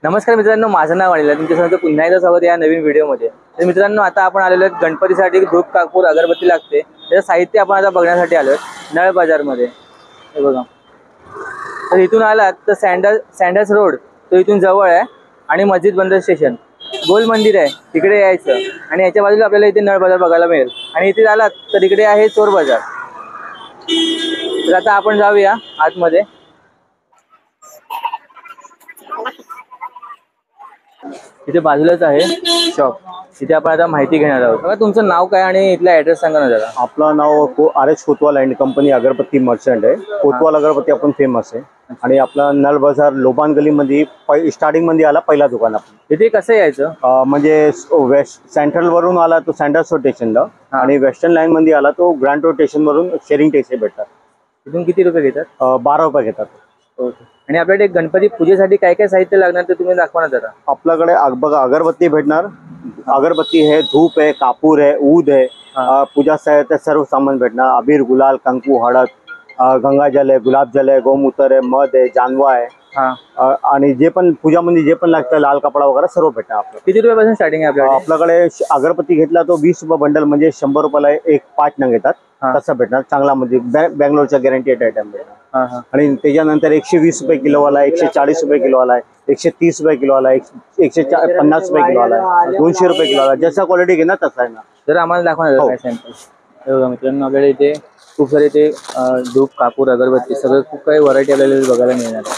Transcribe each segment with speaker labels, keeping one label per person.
Speaker 1: नमस्कार मित्रांनो, माझं नाव अनिल आहे. तुमच्यासमोर पुन्हा एकदा स्वागत आहे या नवीन व्हिडिओमध्ये. तर मित्रांनो, आता आपण आलेलो आहोत गणपतीसाठी धूप कापूर अगरबत्ती लागते त्याचं साहित्य आपण आता बघण्यासाठी आलो आहे नळ बाजारमध्ये. हे बघा, तर इथून आलात तर सँडल्स रोड तो इथून जवळ आहे आणि मस्जिद बंदर स्टेशन गोल मंदिर आहे तिकडे यायचं आणि याच्या बाजूला आपल्याला इथे नळ बाजार बघायला मिळेल. आणि इथे आलात तर इकडे आहे चोर बाजार. तर आता आपण जाऊया आतमध्ये. इथे बाजूलाच आहे शॉप, तिथे आपण आता माहिती घेणार आहोत. बघा, तुमचं नाव काय आणि इथला ॲड्रेस सांगा ना जरा.
Speaker 2: आपलं नाव आर.एच. कोतवाल अँड कंपनी अगरबत्ती मर्चंट आहे. कोतवाल अगरबत्ती आपण फेमस आहे. आणि आपला नळ बाजार लोबान गलीमध्ये स्टार्टिंग मध्ये आला पहिला दुकान आपलं.
Speaker 1: इथे कसं यायचं?
Speaker 2: म्हणजे वेस्ट सेंट्रल वरून आला तो सँडल्स रोड स्टेशनला आणि वेस्टर्न लाईन मध्ये आला तो ग्रँड रोड स्टेशन वरून शेअरिंग टॅक्सी भेटतात.
Speaker 1: इथून किती रुपये घेतात?
Speaker 2: 12 रुपये घेतात.
Speaker 1: ओके. आणि आपल्याकडे गणपती पूजेसाठी काय काय साहित्य लागणार ते तुम्ही दाखवा ना जरा.
Speaker 2: आपल्याकडे बघा अगरबत्ती भेटणार. अगरबत्ती है, धूप है, कापूर है, ऊद है, पूजा साहित्य सर्व सामान भेटणार. अबीर, गुलाल, कंकू, हळद, गंगाजल आहे, गुलाबजल आहे, गोमूत्र आहे, मध आहे, जानवा आहे. आणि जे पण पूजामध्ये जे पण लागतं लाल कपडा वगैरे सर्व भेटणार. आपल्याला
Speaker 1: किती रुपयापासून स्टार्टिंग आहे
Speaker 2: आपल्याकडे? अगरबत्ती घेतला तो 20 रुपये बंडल, म्हणजे 100 रुपयाला एक 5 नग येतात. तसं भेटणार. चांगला म्हणजे बँगलोरच्या गॅरंटीड आयटम भेटणार. आणि त्याच्यानंतर 120 रुपये किलोवाला आहे, 140 रुपये किलोवाला आहे, 130 रुपये किलोवाला आहे, 150 रुपये किलोवाला आहे, 200 रुपये किलोवाला. जसा क्वालिटी घेणार तसा आहे ना.
Speaker 1: जर आम्हाला दाखवा ना काय सॅम्पल. हे बघा मित्रांनो, आपल्याला इथे खूप सारे ते धूप कापूर अगरबत्ती सगळं खूप काही व्हरायटी आपल्याला बघायला मिळणार आहे.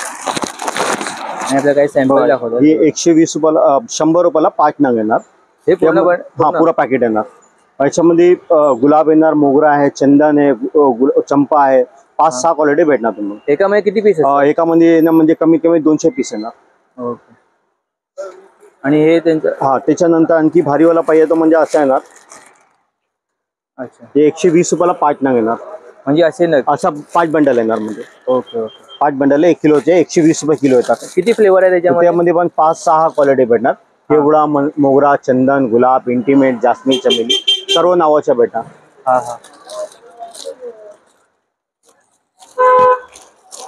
Speaker 1: आणि आपल्याला काही सॅम्पल दाखवतात.
Speaker 2: ही 120 रुपयाला 100 रुपयाला 5 नग येणार.
Speaker 1: हे पूर्ण
Speaker 2: पुरा पॅकेट येणार. याच्यामध्ये गुलाब येणार, मोगरा आहे, चंदन आहे, चंपा आहे, 5-6 क्वालिटी भेटणार तुम्हाला.
Speaker 1: एकामध्ये किती पीस?
Speaker 2: एकामध्ये म्हणजे कमीत कमी 200 पीस येणार.
Speaker 1: ओके. आणि हे त्यांचं
Speaker 2: त्याच्यानंतर आणखी भारीवाला पाहिजे तो म्हणजे असं येणार.
Speaker 1: अच्छा.
Speaker 2: हे 120 रुपयाला 5 नग येणार.
Speaker 1: म्हणजे असे नग
Speaker 2: असा 5 बंडल येणार. म्हणजे
Speaker 1: ओके ओके.
Speaker 2: 5 बंडल 1 किलोचे 120 रुपये किलो येतात.
Speaker 1: किती फ्लेवर आहे
Speaker 2: त्याच्यामध्ये पण 5-6 क्वालिटी भेटणार. केवडा, मोगरा, चंदन, गुलाब, इंटिमेट, जास्मिन, चमेली सर्व नावाच्या भेटणार.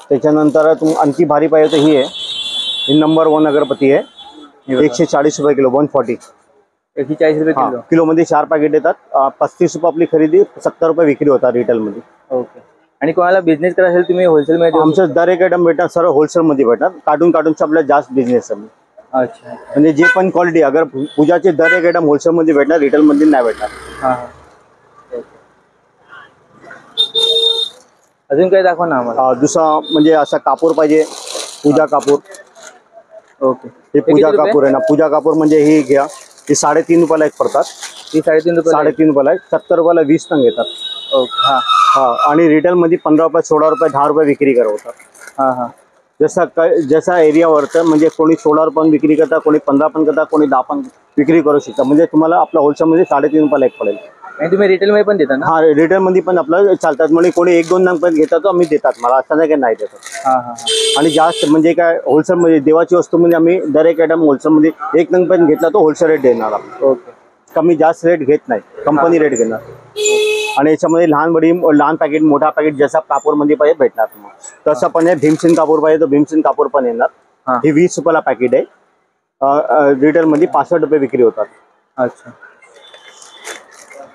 Speaker 2: त्याच्यानंतर आणखी भारी पाहिजे तर ही आहे. ही नंबर 1 अगरबत्ती आहे. 140 रुपये किलो, 140.
Speaker 1: 140 रुपये किलो.
Speaker 2: किलो मध्ये 4 पॅकेट येतात. 35 रुपये आपली खरेदी, 70 रुपये विक्री होतात रिटेल मध्ये.
Speaker 1: ओके. आणि कोणाला बिझनेस करायला असेल तुम्ही होलसेल मध्ये?
Speaker 2: आमचं दर एक आयटम भेटणार सर्व होलसेल मध्ये भेटणार. काढूनचा आपल्याला जास्त बिझनेस आहे.
Speaker 1: अच्छा.
Speaker 2: म्हणजे जे पण क्वालिटी अगर पूजाचे दर एक आयटम होलसेल मध्ये भेटणार, रिटेल मध्ये नाही भेटणार.
Speaker 1: अजून काही दाखवा ना आम्हाला.
Speaker 2: दुसरा म्हणजे असा कापूर पाहिजे, पूजा कापूर.
Speaker 1: ओके.
Speaker 2: हे पूजा कापूर आहे ना. पूजा कापूर म्हणजे ही घ्या, ही 3.5 रुपयाला एक पडतात.
Speaker 1: ही 3.5 रुपये?
Speaker 2: 3.5 रुपयाला 70 रुपयाला 20 नग येतात.
Speaker 1: ओके.
Speaker 2: आणि रिटेल मध्ये 15 रुपये, 16 रुपये, 10 रुपये विक्री करवतात. जसा एरियावर तर म्हणजे कोणी 16 रुपये विक्री करता, कोणी 15 पण करता, कोणी 10 पण विक्री करू शकता. म्हणजे तुम्हाला आपला होलसेल मध्ये 3.5 रुपयाला एक पडेल.
Speaker 1: आणि तुम्ही रिटेल मध्ये पण देता ना?
Speaker 2: रिटेल मध्ये पण आपलं चालतात. म्हणजे कोणी 1-2 नग पण घेतात तो आम्ही देतात. मला असं नाही की नाही देतात. आणि जास्त म्हणजे काय होलसेल मध्ये देवाची वस्तू म्हणजे आम्ही दर एक आयटम होलसेल मध्ये 1 नग पण घेतला तो होलसेल रेट देणार आपण.
Speaker 1: ओके.
Speaker 2: कमी जास्त रेट घेत नाही, कंपनी रेट घेणार. आणि याच्यामध्ये लहान पॅकेट, मोठा पॅकेट जसा कापूर मध्ये पाहिजे भेटणार तुम्हाला. तसं पण आहे. भीमसेन कापूर पाहिजे तर भीमसेन कापूर पण येणार. ही 20 रुपयाला पॅकेट आहे. रिटेल मध्ये 65 रुपये विक्री होतात.
Speaker 1: अच्छा.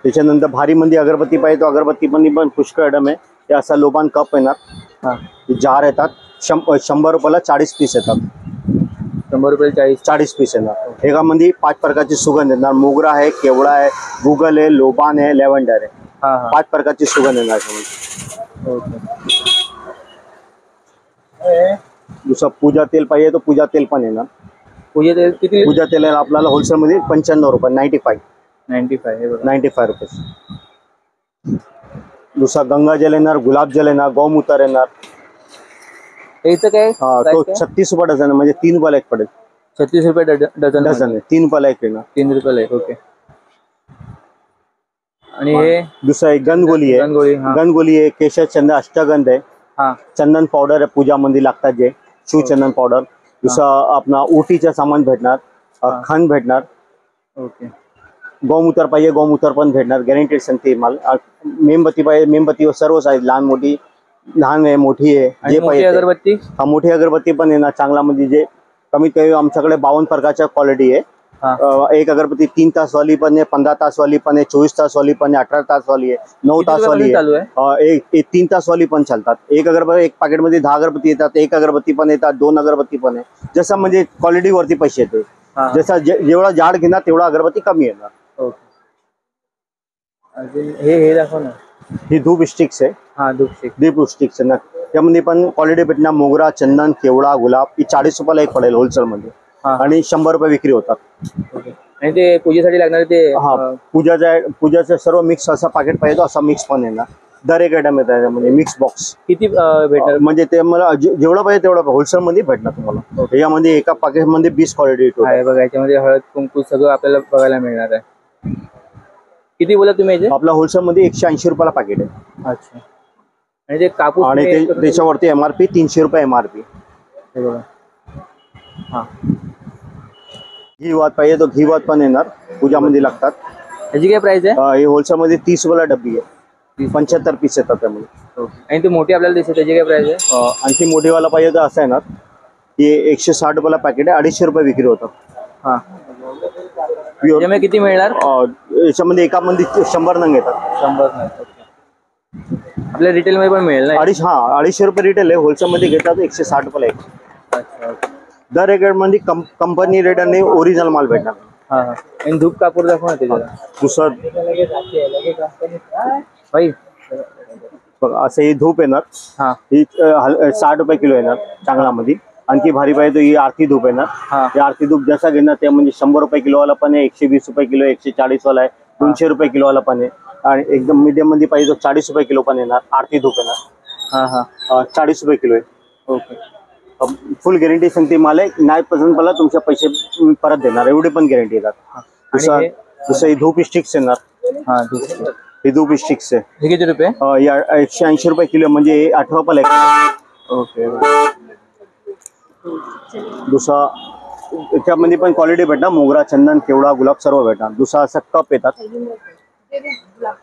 Speaker 2: त्याच्यानंतर भारी मध्ये अगरबत्ती पाहिजे तो अगरबत्ती पण पुष्कळ आयटम आहे. ते असा लोबान कप येणार. जार येतात. 100 रुपयाला 40 पीस येतात.
Speaker 1: 100 रुपये
Speaker 2: 40 पीस येणार. एकामध्ये 5 प्रकारची सुगंध येणार. मोगरा आहे, केवडा आहे, गुगल आहे, लोबान आहे, लेव्हेंडर आहे. 5 प्रकारची सुगंध येणार. दुसरा पूजा तेल पाहिजे तो पूजा तेल पण येणार.
Speaker 1: पूजा तेल किती?
Speaker 2: पूजा तेल आपल्याला होलसेल मध्ये 95 रुपये, 95 रुपये. दुसरा गंगाजल येणार, गुलाबजल येणार, गौमूत्र येणार.
Speaker 1: याचं काय?
Speaker 2: तो 36 रुपये डझन, म्हणजे 3 रुपयाला एक पडेल.
Speaker 1: 36 रुपये डझन
Speaker 2: आहे. 3 रुपयाला एक येणार.
Speaker 1: 3 रुपयाला एक. ओके. आणि हे
Speaker 2: दुसरा एक गणगोली आहे. गणगोली आहे, केशर चंदन अष्टगंध आहे. चंदन पावडर आहे, पूजा मध्ये लागतात जे शिवचंदन पावडर. दुसरा आपला उटीचा सामान भेटणार. खण भेटणार.
Speaker 1: ओके.
Speaker 2: गौमूत्र पाहिजे गौमूत्र पण भेटणार. गॅरंटेड सांगते माल. मेणबत्ती पाहिजे मेणबत्ती सर्व साईज, लहान मोठी, लहान आहे, मोठी आहे, जे पाहिजे.
Speaker 1: अगरबत्ती?
Speaker 2: मोठी अगरबत्ती पण येणार. चांगला म्हणजे जे कमीत कमी आमच्याकडे 52 प्रकारच्या क्वालिटी आहे. एक अगरबत्ती 3 तास वाली पण आहे, 15 तास वाली पण आहे, 24 तास वाली पण आहे, 18 तास वाली आहे, 9 तास वाली आहे, एक 3 तास वाली पण चालतात. एक अगरबत्ती, एक पॅकेटमध्ये 10 अगरबत्ती येतात, एक अगरबत्ती पण येतात, 2 अगरबत्ती पण आहे. जसं म्हणजे क्वालिटी वरती पैसे येते. जसा जेवढा जाड घेणार तेवढा अगरबत्ती कमी येणार.
Speaker 1: हे दाखव ना.
Speaker 2: ही धूप स्टिक्स आहे. धूप स्टिक्स आहे ना, त्यामध्ये पण क्वालिटी भेटणार. मोगरा, चंदन, केवडा, गुलाब. ही 40 रुपयाला एक पडेल होलसेल मध्ये आणि 100 रुपये विक्री होतात.
Speaker 1: आणि ते पूजेसाठी लागणार ते
Speaker 2: पूजाचं सर्व मिक्स असा पॅकेट पाहिजे असा मिक्स पण येणार. दर एक आयटम येतात म्हणजे मिक्स बॉक्स.
Speaker 1: किती भेटणार?
Speaker 2: म्हणजे ते मला जेवढं पाहिजे तेवढं होलसेल मध्ये भेटणार तुम्हाला. यामध्ये एका पॅकेट मध्ये 20 क्वालिटी
Speaker 1: आहे बघा. याच्यामध्ये हळद कुंकू सगळं आपल्याला बघायला मिळणार आहे. किती बोला तुम्ही?
Speaker 2: आपला होलसेल मध्ये 180 रुपयाला पॅकेट आहे.
Speaker 1: अच्छा. आणि ते कापूस
Speaker 2: आणि त्याच्यावरती MRP 300 रुपये MRP. घी वात पाहिजे तो घी वात पण येणार, पूजामध्ये लागतात.
Speaker 1: याची काय प्राइस आहे?
Speaker 2: हे होलसेल मध्ये 30 रुपयाला डब्बी आहे. 75 पीस येतात त्यामध्ये.
Speaker 1: आणि ते मोठी आपल्याला दिसते त्याची काय प्राइस आहे?
Speaker 2: आणखी मोठीवाला पाहिजे तर असं येणार की 160 रुपयाला पॅकेट आहे, 250 रुपये विक्री होतात.
Speaker 1: याच्यामध्ये किती मिळणार?
Speaker 2: याच्यामध्ये एकामध्ये 100 नंग येतात.
Speaker 1: 100 नंग आपल्या रिटेल मध्ये पण मिळेल ना?
Speaker 2: 250 रुपये रिटेल आहे. होलसेल मध्ये घेतात 160 रुपयाला एक.
Speaker 1: अच्छा. दर
Speaker 2: एक मध्ये कंपनी रेट आणि ओरिजिनल माल भेटणार.
Speaker 1: आणि धूप कापूर दाखव ना त्याच्याला.
Speaker 2: दुसरं असं ही धूप येणार. ही 60 रुपये किलो येणार चांगला मध्ये. आणखी भारी पाहिजे ही आरती धूप येणार. ही आरती धूप जसा घेणार त्या म्हणजे 100 रुपये किलो वाला पण आहे, 120 रुपये किलो, 140 वाला आहे, 200 रुपये किलो वाला पण आहे. आणि एकदम मीडियम मध्ये पाहिजे तो 40 रुपये किलो पण येणार. आरती धूप येणार. 40 रुपये किलो आहे.
Speaker 1: ओके.
Speaker 2: फुल गॅरंटी सांगते मला. नाही पसंत पडला तुमचे पैसे परत देणार, एवढे पण गॅरंटी येतात. दुसरं ही धूप स्टिक्स येणार. ही धूप स्टिक्स आहे.
Speaker 1: हे किती रुपये?
Speaker 2: 180 रुपये किलो म्हणजे 18 रुपये आहे.
Speaker 1: ओके.
Speaker 2: दुसरा त्याच्यामध्ये पण क्वालिटी भेटणार. मोगरा, चंदन, केवडा, गुलाब सर्व भेटणार. दुसरा असा कप येतात.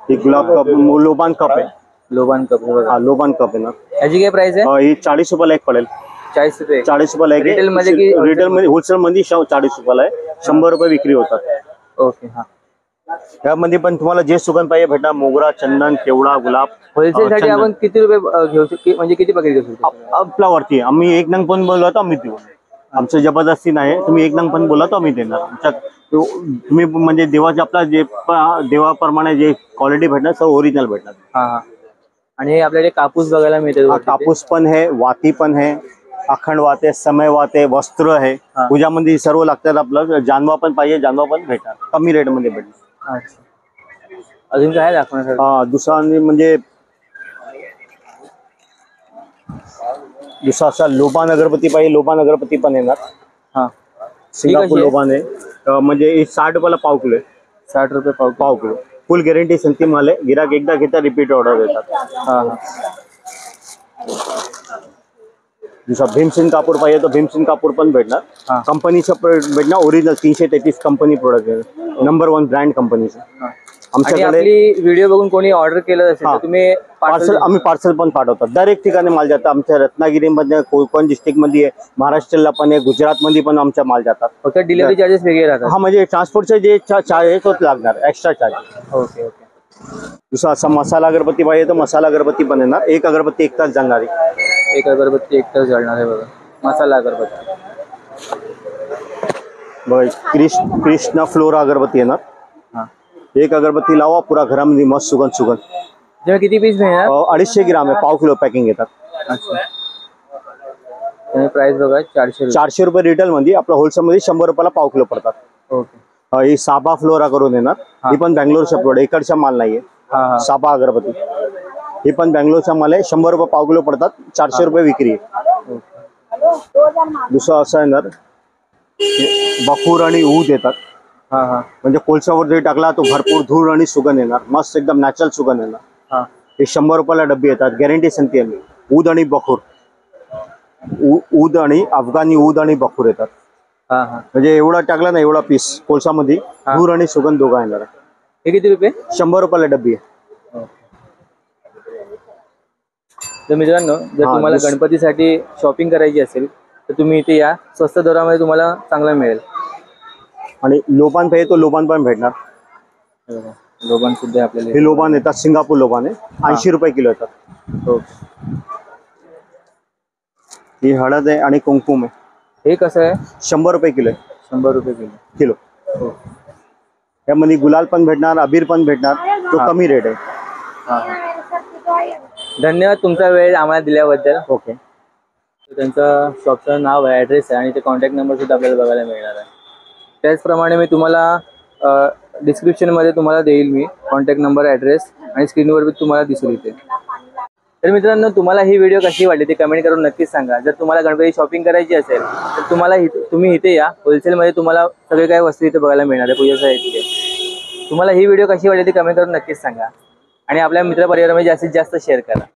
Speaker 2: ही गुलाब कप लोबान कप आहे.
Speaker 1: लोबान कप.
Speaker 2: लोबान कप येणार.
Speaker 1: याची काय प्राइस आहे?
Speaker 2: ही 40 रुपयाला एक पडेल.
Speaker 1: 40 रुपये?
Speaker 2: 40 रुपयाला एक.
Speaker 1: रिटेल मध्ये की
Speaker 2: रिटेल मध्ये? होलसेल मध्ये 40 रुपयाला आहे. 100 रुपये विक्री होतात.
Speaker 1: ओके.
Speaker 2: त्यामध्ये पण तुम्हाला जे सुगंध पाहिजे भेटणार. मोगरा, चंदन, केवडा, गुलाब.
Speaker 1: होलसेल साठी आपण किती रुपये घेऊ शकतो म्हणजे किती पॅकेट घेऊ शकतो?
Speaker 2: आपल्यावरती. आम्ही एक नंग पण बोललो तर आम्ही देऊ. आमचं जबरदस्ती नाही. तुम्ही एक नंग पण बोला तर आम्ही देणार. तुम्ही म्हणजे देवाचे आपला जे देवाप्रमाणे जे क्वालिटी भेटणार सर्व ओरिजिनल भेटणार.
Speaker 1: आणि आपल्याकडे कापूस बघायला मिळते.
Speaker 2: कापूस पण आहे, वाती पण आहे, अखंड वात आहे, समय वात आहे, वस्त्र आहे. पूजामध्ये सर्व लागतात. आपलं जानवा पण पाहिजे, जानवा पण भेटणार कमी रेट मध्ये भेटणार.
Speaker 1: अच्छा. अजून काय दाखवणार?
Speaker 2: दुसरा म्हणजे दुसरा असा लोबान अगरबत्ती पाहिजे. लोबान अगरबत्ती पण येणार. सिंगापूर लोबान आहे. म्हणजे 60 रुपयाला पाव किलो आहे.
Speaker 1: 60 रुपये पाव किलो.
Speaker 2: फुल गॅरंटी सांगते मला. गिराक एकदा घेता रिपीट ऑर्डर देतात. दुसरा भीमसेन कापूर पाहिजे तर भीमसेन कापूर पण भेटणार. कंपनीचं भेटणार. ओरिजिनल 333 कंपनी प्रोडक्ट आहे. नंबर 1 ब्रँड कंपनीचं.
Speaker 1: आमच्याकडे व्हिडिओ बघून कोणी ऑर्डर केलं असेल तर तुम्ही
Speaker 2: पार्सल आम्ही पार्सल पण पाठवतात. दर एक ठिकाणी माल जातात. आमच्या रत्नागिरीमध्ये, कोकण डिस्ट्रिक्ट मध्ये, महाराष्ट्राला पण आहे, गुजरात मध्ये पण आमचा माल जातात.
Speaker 1: फक्त डिलिव्हरी चार्जेस वेगळे राहतात?
Speaker 2: म्हणजे ट्रान्सपोर्टचे जे चार्ज आहे तोच लागणार, एक्स्ट्रा चार्ज.
Speaker 1: ओके.
Speaker 2: दुसरा असा मसाला अगरबत्ती पाहिजे तर मसाला अगरबत्ती पण येणार. एक अगरबत्ती 1 तास जाणार आहे.
Speaker 1: एक अगरबत्ती 1 तास जळणार आहे बघा. मसाला अगरबत्ती
Speaker 2: बघा. कृष्णा फ्लोरा अगरबत्ती येणार. एक अगरबत्ती लावा पुरा घरामध्ये मस्त सुगंध.
Speaker 1: किती पीस मिळणार?
Speaker 2: 250 ग्राम आहे. पाव किलो पॅकिंग येतात.
Speaker 1: अच्छा. प्राइस बघा
Speaker 2: 400 रुपये रिटेल मध्ये. आपल्या होलसेल मध्ये 100 रुपयाला पाव किलो पडतात.
Speaker 1: ओके.
Speaker 2: ही साबा फ्लोरा करून येणार. ही पण बँगलोरच्या प्रोडक्ट, इकडचा माल नाहीये. साबा अगरबत्ती ही पण बँगलोरचा माल आहे. 100 रुपये पाव किलो पडतात. 400 रुपये विक्री आहे. दुसरा असं येणार बखूर आणि ऊद येतात. म्हणजे कोळशावर जरी टाकला तो भरपूर धूर आणि सुगंध येणार. मस्त एकदम नॅचरल सुगंध येणार. हे 100 रुपयाला डब्बी येतात. गॅरंटी सांगते आम्ही. ऊद आणि बखूर. ऊद आणि अफगाणी ऊद आणि बखूर येतात. म्हणजे एवढा टाकला ना एवढा पीस कोळशामध्ये धूर आणि सुगंध दोघा येणार.
Speaker 1: हे किती रुपये?
Speaker 2: 100 रुपयाला डब्बी आहे.
Speaker 1: तर मित्रांनो जर तुम्हाला गणपतीसाठी शॉपिंग करायची असेल तर तुम्ही इथे या, स्वस्त दरामध्ये तुम्हाला चांगला मिळेल.
Speaker 2: आणि लोबान पाहिजे तो लोबान पण भेटणार.
Speaker 1: हे बघा, लोबान सुद्धा आपल्याला
Speaker 2: हे लोबान येतात, सिंगापूर लोबान आहे, 80 रुपये किलो येतात.
Speaker 1: हो.
Speaker 2: ही हळद आहे आणि कुंकुम आहे,
Speaker 1: हे कसं आहे?
Speaker 2: 100 रुपये किलो आहे.
Speaker 1: 100 रुपये
Speaker 2: किलो.
Speaker 1: हो.
Speaker 2: त्यामध्ये गुलाल पण भेटणार, अबीर पण भेटणार, तो कमी रेट आहे.
Speaker 1: धन्यवाद तुमचा वेळ आम्हाला दिल्याबद्दल.
Speaker 2: ओके.
Speaker 1: त्यांचं शॉपचं नाव आहे, ॲड्रेस आहे आणि ते कॉन्टॅक्ट नंबर सुद्धा आपल्याला बघायला मिळणार आहे. त्याचप्रमाणे मी तुम्हाला डिस्क्रिप्शनमध्ये तुम्हाला देईल मी कॉन्टॅक्ट नंबर, ॲड्रेस आणि स्क्रीनवर बी तुम्हाला दिसून येते. तर मित्रांनो, तुम्हाला ही व्हिडिओ कशी वाटली ते कमेंट करून नक्कीच सांगा. जर तुम्हाला गणपती शॉपिंग करायची असेल तर तुम्ही इथे या, होलसेलमध्ये तुम्हाला सगळे काही वस्तू इथे बघायला मिळणार आहे पूजा साहित्य. तुम्हाला ही व्हिडिओ कशी वाटली ती कमेंट करून नक्कीच सांगा आणि आपल्या मित्रपरिवारामध्ये जास्तीत जास्त शेअर करा.